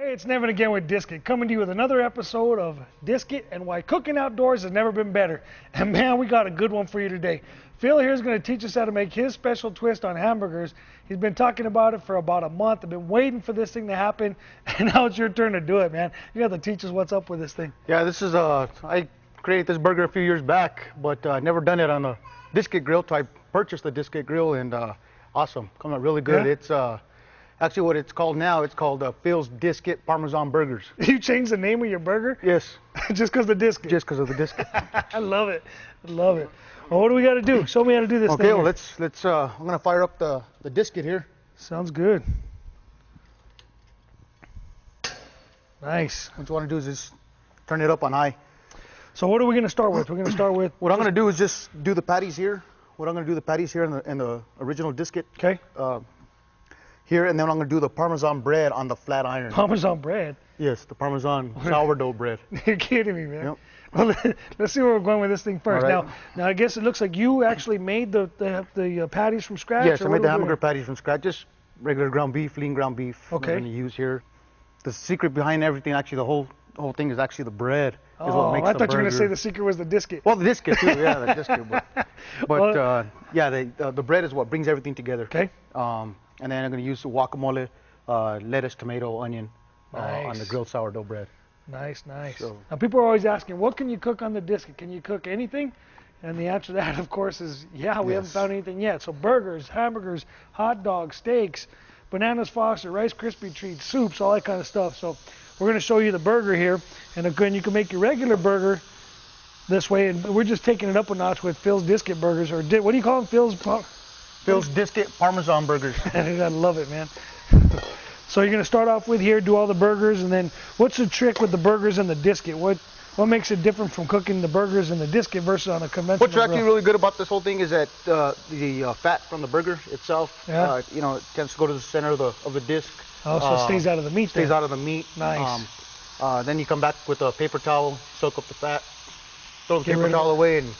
Hey, it's Nevin again with Disc-It, coming to you with another episode of Disc-It and why cooking outdoors has never been better. And man, we got a good one for you today. Phil here is going to teach us how to make his special twist on hamburgers. He's been talking about it for about a month. I've been waiting for this thing to happen, and now it's your turn to do it, man. You got to teach us what's up with this thing. Yeah, this is I created this burger a few years back, but never done it on a Disc-It grill. So I purchased the Disc-It grill, and awesome, coming out really good. Yeah? It's actually what it's called now. It's called Phil's Disc-It Parmesan Burgers. You changed the name of your burger? Yes. Just because of the Disc-It? Just because of the Disc-It. I love it. I love it. Well, what do we got to do? Show me how to do this thing. Okay, well, let's I'm gonna fire up the Disc-It here. Sounds good. Nice. What you want to do is just turn it up on high. So what are we gonna start with? We're gonna start with. What I'm gonna do is just do the patties here. In the original Disc-It. Okay. Here, and then I'm gonna do the Parmesan bread on the flat iron. Parmesan bread? Yes, the Parmesan sourdough bread. You're kidding me, man. Yep. Well, let's see where we're going with this thing first. Right. Now I guess it looks like you actually made the patties from scratch. Yes, I made the hamburger patties from scratch. Just regular ground beef, lean ground beef. Okay. I'm gonna use here. The secret behind everything, actually, the whole thing is actually the bread. Oh, I thought you were gonna say the secret was the Disc-It. Well, the Disc-It too, yeah, the Disc-It. But yeah, the bread is what brings everything together. Okay. And then I'm gonna use the guacamole, lettuce, tomato, onion on the grilled sourdough bread. Nice, nice. So, now people are always asking, what can you cook on the Disc-It? Can you cook anything? And the answer to that, of course, is yeah, we haven't found anything yet. So burgers, hamburgers, hot dogs, steaks, bananas Foster, Rice Krispie treats, soups, all that kind of stuff. So we're going to show you the burger here, and again, you can make your regular burger this way, and we're just taking it up a notch with Phil's Disc-It burgers, or what do you call them, Phil's Disc-It Parmesan burgers. I love it, man. So you're going to start off with here, do all the burgers, and then what's the trick with the burgers and the Disc-It? What makes it different from cooking the burgers and the Disc-It versus on a conventional What's actually really good about this whole thing is that the fat from the burger itself, you know, it tends to go to the center of the disc. Oh, so it stays out of the meat. Stays out of the meat. Nice. Then you come back with a paper towel, soak up the fat, throw the paper towel away, and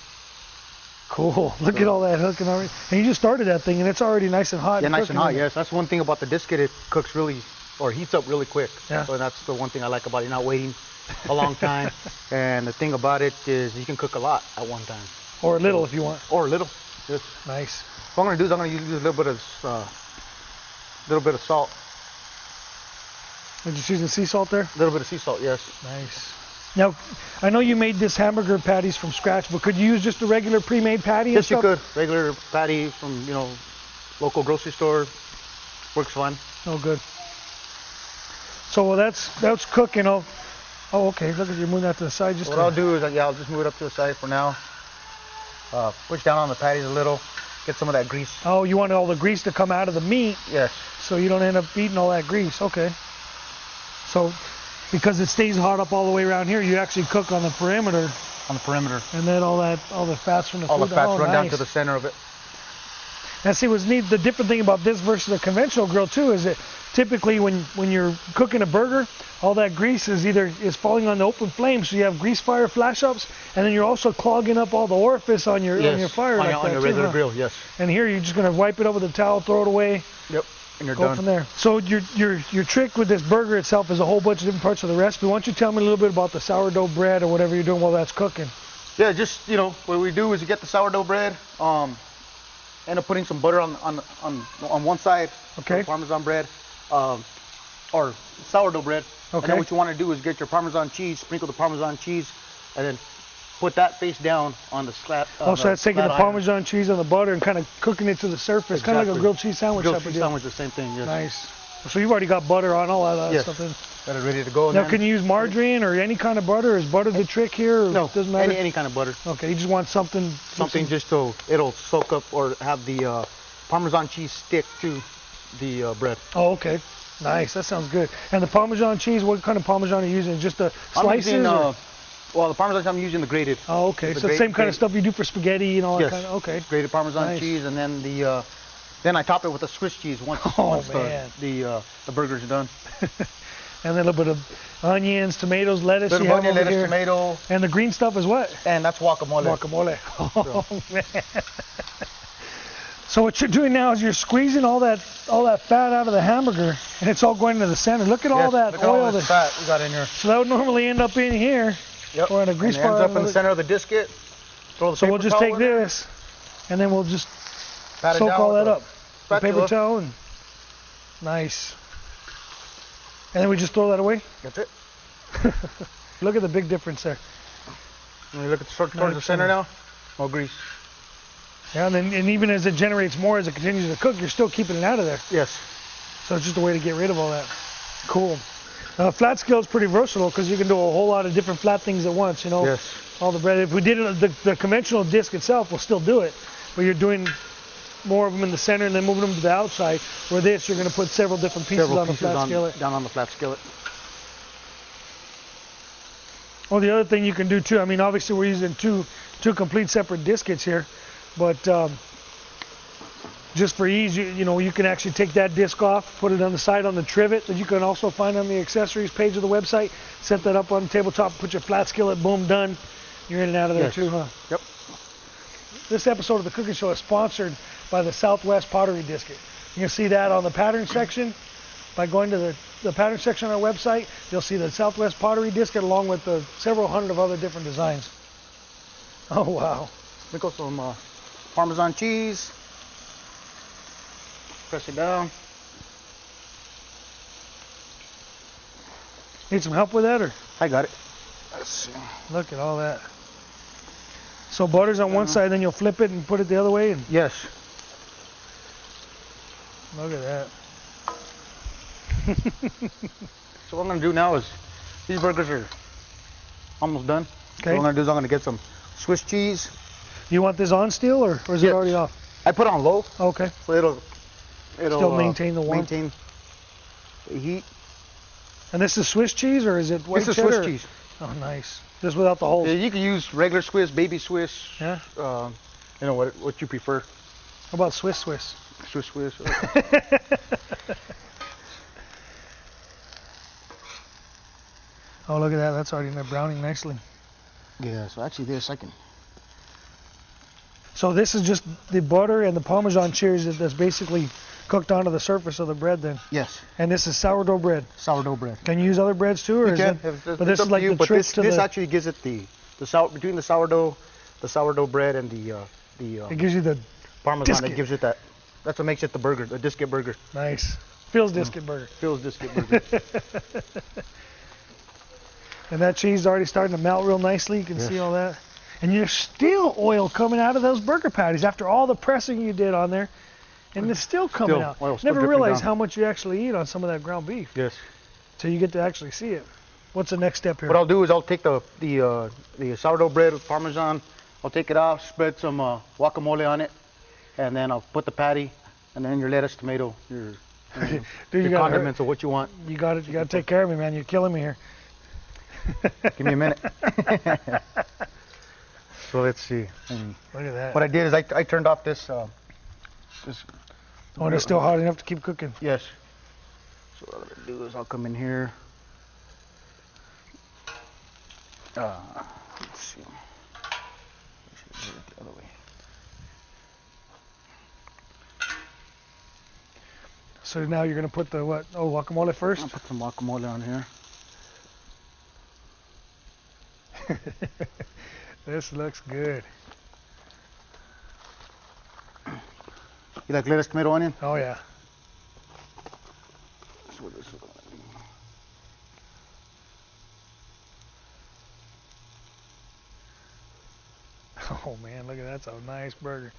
cool. Look at all that hooking already. And you just started that thing, and it's already nice and hot. Yeah, nice and hot. Yes, that's one thing about the Disc-It. It cooks or heats up really quick. Yeah. So that's the one thing I like about it. You're not waiting a long time. And the thing about it is you can cook a lot at one time. Or a little if you want. Or a little. Yes. Nice. What I'm gonna do is I'm gonna use a little bit of salt. Are you just using sea salt there? A little bit of sea salt, yes. Nice. Now, I know you made this hamburger patties from scratch, but could you use just a regular pre-made patty? Yes, you could. Regular patty from, local grocery store. Works fine. Oh, good. So that's cooking. Oh, okay. Look at you moving that to the side. Just what I'll do is, I'll just move it up to the side for now. Push down on the patties a little. Get some of that grease. Oh, you want all the grease to come out of the meat? Yes. So you don't end up eating all that grease. Okay. So, because it stays hot up all the way around here, you actually cook on the perimeter. On the perimeter. And then all the fats from the food. All the fats run down to the center of it. Now see, what's neat, the different thing about this versus a conventional grill too is that typically when you're cooking a burger, all that grease is falling on the open flame, so you have grease fire flash ups, and then you're also clogging up all the orifice on your fire. On your regular grill, yes. And here you're just gonna wipe it up with a towel, throw it away. Yep. And you're go done. From there. So your trick with this burger itself is a whole bunch of different parts of the recipe. Why don't you tell me a little bit about the sourdough bread or whatever you're doing while that's cooking? Yeah, just what we do is you get the sourdough bread, end up putting some butter on one side. Okay. Parmesan bread, or sourdough bread. Okay. And then what you want to do is get your Parmesan cheese, sprinkle the Parmesan cheese, and then put that face down on the slab. So that's taking the Parmesan cheese and the butter and kind of cooking it to the surface, kind of like a grilled cheese sandwich. Grilled cheese sandwich, the same thing, yes. Nice. So you've already got butter on all that stuff in. Got it ready to go. Now, can you use margarine or any kind of butter? Is butter the trick here? Or no, doesn't matter? any kind of butter. Okay, you just want something. Something just so it'll soak up or have the Parmesan cheese stick to the bread. Oh, okay. Nice. That sounds good. And the Parmesan cheese, what kind of Parmesan are you using? Just the slices? Well, the Parmesan, I'm using the grated. Oh, okay. So the same kind of stuff you do for spaghetti and all that kind of. Okay. Grated Parmesan cheese, and then then I top it with the Swiss cheese once the burger's done. And then a little bit of onions, tomatoes, lettuce. Little onion, lettuce, tomato. And the green stuff is what? And that's guacamole. Guacamole. Oh, man. So what you're doing now is you're squeezing all that fat out of the hamburger, and it's all going into the center. Look at all that look at oil all this fat we got in here. So that would normally end up in here. Yep. Or in a grease and it ends pot. up in the center of the disket. Throw the so paper we'll just towel take in there, this, and then we'll just pat it soak down all with that a up. The paper spatula. towel, and nice. And then we just throw that away. That's it. Look at the big difference there. When you look at towards the center now, more grease. Yeah, and even as it generates more, as it continues to cook, you're still keeping it out of there. Yes. So it's just a way to get rid of all that. Cool. Flat skillet's pretty versatile because you can do a whole lot of different flat things at once, you know. Yes. All the bread. If we did it, the conventional disc itself will still do it, but you're doing more of them in the center and then moving them to the outside. Where this, you're going to put several different pieces on the flat skillet. Down on the flat skillet. Well, the other thing you can do too, I mean, obviously we're using two complete separate diskets here, but just for ease, you know, you can actually take that disc off, put it on the side on the trivet that you can also find on the accessories page of the website. Set that up on the tabletop, put your flat skillet, boom, done. You're in and out of there too, huh? Yep. This episode of the Cooking Show is sponsored by the Southwest Pottery Disket. You can see that on the pattern section. By going to the pattern section on our website, you'll see the Southwest Pottery Disket along with the several hundred of other different designs. Oh, wow. Sprinkle some Parmesan cheese. Press it down. Need some help with that, or? I got it. Let's see. Look at all that. So butter's on one side, then you'll flip it and put it the other way? And yes. look at that. So what I'm going to do now is, these burgers are almost done. Okay. So what I'm going to do is I'm going to get some Swiss cheese. You want this on still, or is it already off? I put it on low. Okay. So it'll still maintain the warmth. Maintain the heat. And this is Swiss cheese, or is it white cheddar? This is Swiss cheese. Oh, nice. Just without the holes. Yeah, you can use regular Swiss, baby Swiss. Yeah. You know what you prefer. How about Swiss? Swiss. Oh, look at that. That's already browning nicely. Yeah, so actually this I can. So this is just the butter and the Parmesan cheese that's basically cooked onto the surface of the bread then? Yes. And this is sourdough bread? Sourdough bread. Can you use other breads too? Or you is can. But this is like the trick to this actually gives it between the sourdough bread and it gives you the Parmesan. disket. It gives it that. That's what makes it the burger, the disket burger. Nice. Phil's disket burger. Phil's disket burger. And that cheese is already starting to melt real nicely. You can see all that. And there's still oil coming out of those burger patties after all the pressing you did on there. And it's still coming out. Never realized how much you actually eat on some of that ground beef. Yes. So you get to actually see it. What's the next step here? What I'll do is I'll take the sourdough bread with Parmesan. I'll take it off, spread some guacamole on it, and then I'll put the patty, and then your lettuce, tomato, your condiments, or what you want. You got it. You got to take care of me, man. You're killing me here. Give me a minute. So let's see. Look at that. What I did is I turned off this. Oh, and it's still hot enough to keep cooking. Yes. So what I'm gonna do is I'll come in here. Let's see. The other way. So now you're gonna put the what? Oh, guacamole first. I'll put some guacamole on here. This looks good. You like lettuce, tomato, onion? Oh yeah. That's what this is. Oh man, look at that. That's a nice burger.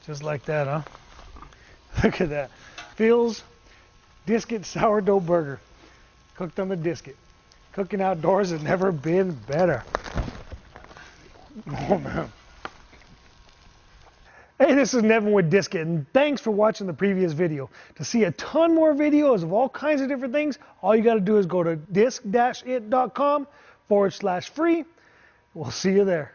Just like that, huh? Look at that. Phil's Disket Sourdough Burger. Cooked on the disket. Cooking outdoors has never been better. Oh man. Hey, this is Nevin with Disket, and thanks for watching the previous video. To see a ton more videos of all kinds of different things, all you got to do is go to disc-it.com/free. We'll see you there.